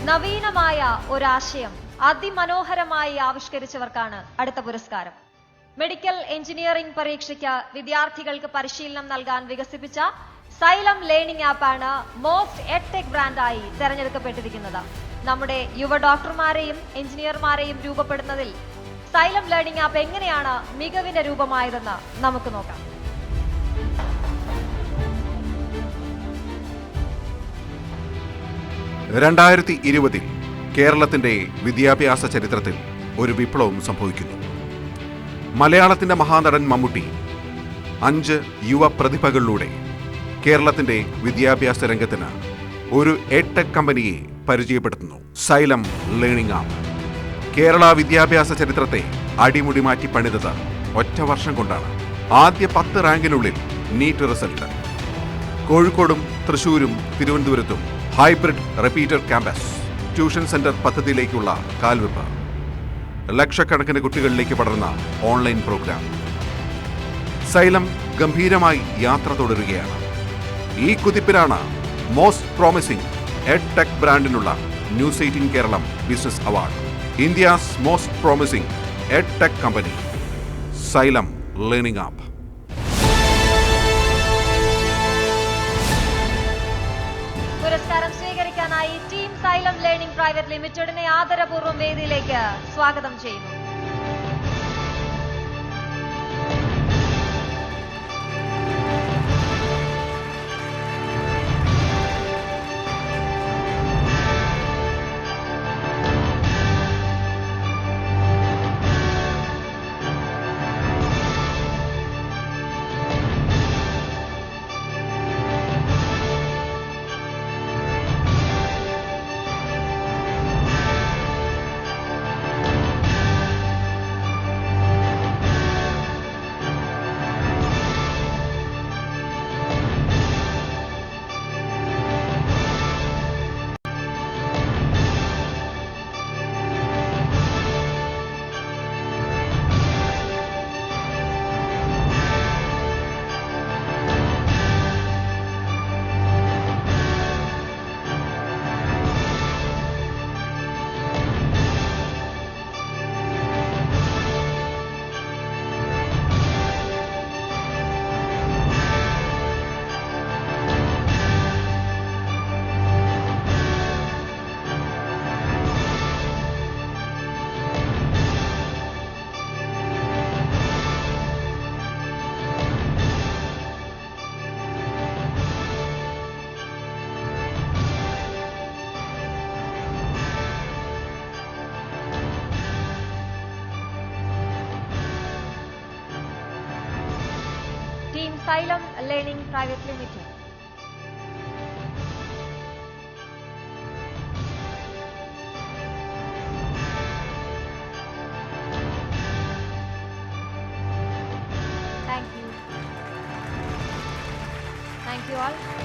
നവീനമായ ഒരാശയം അതിമനോഹരമായി ആവിഷ്കരിച്ചവർക്കാണ് അടുത്ത പുരസ്കാരം. മെഡിക്കൽ എഞ്ചിനീയറിംഗ് പരീക്ഷയ്ക്ക് വിദ്യാർത്ഥികൾക്ക് പരിശീലനം നൽകാൻ വികസിപ്പിച്ച Xylem Learning ആപ്പാണ് മോസ്റ്റ് എഡ്ടെക് ബ്രാൻഡായി തെരഞ്ഞെടുക്കപ്പെട്ടിരിക്കുന്നത്. നമ്മുടെ യുവ ഡോക്ടർമാരെയും എഞ്ചിനീയർമാരെയും രൂപപ്പെടുന്നതിൽ Xylem Learning ആപ്പ് എങ്ങനെയാണ് മികവിന്റെ രൂപമായതെന്ന് നമുക്ക് നോക്കാം. കേരളത്തിന്റെ വിദ്യാഭ്യാസ ചരിത്രത്തിൽ ഒരു വിപ്ലവം സംഭവിക്കുന്നു. മലയാളത്തിന്റെ മഹാനടൻ മമ്മൂട്ടി 5 യുവ പ്രതിഭകളിലൂടെ കേരളത്തിന്റെ വിദ്യാഭ്യാസ രംഗത്തിന് ഒരു എഡ്ടെക് കമ്പനിയെ പരിചയപ്പെടുത്തുന്നു. Xylem Learning ആപ്പ് കേരള വിദ്യാഭ്യാസ ചരിത്രത്തെ അടിമുടി മാറ്റി പണിതത് ഒറ്റ വർഷം കൊണ്ടാണ്. ആദ്യ 10 റാങ്കിനുള്ളിൽ NEET റിസൾട്ട്. കോഴിക്കോടും തൃശൂരും തിരുവനന്തപുരത്തും hybrid repeater campus tuition centre പദ്ധതിയിലേക്കുള്ള കാൽവെപ്പ്. ലക്ഷക്കണക്കിന് കുട്ടികളിലേക്ക് പടർന്ന ഓൺലൈൻ പ്രോഗ്രാം. Xylem ഗംഭീരമായി യാത്ര തുടരുകയാണ്. ഈ കുതിപ്പിലാണ് മോസ്റ്റ് പ്രോമിസിംഗ് എഡ്ടെക് ബ്രാൻഡിനുള്ള news 18 Keralam business award. India's most promising edtech company Xylem Learning app. പുരസ്കാരം സ്വീകരിക്കാനായി ടീം Xylem Learning പ്രൈവറ്റ് ലിമിറ്റഡിനെ ആദരപൂർവ്വം വേദിയിലേക്ക് സ്വാഗതം ചെയ്യുന്നു. Team Xylem Learning Private Limited. Thank you. Thank you all.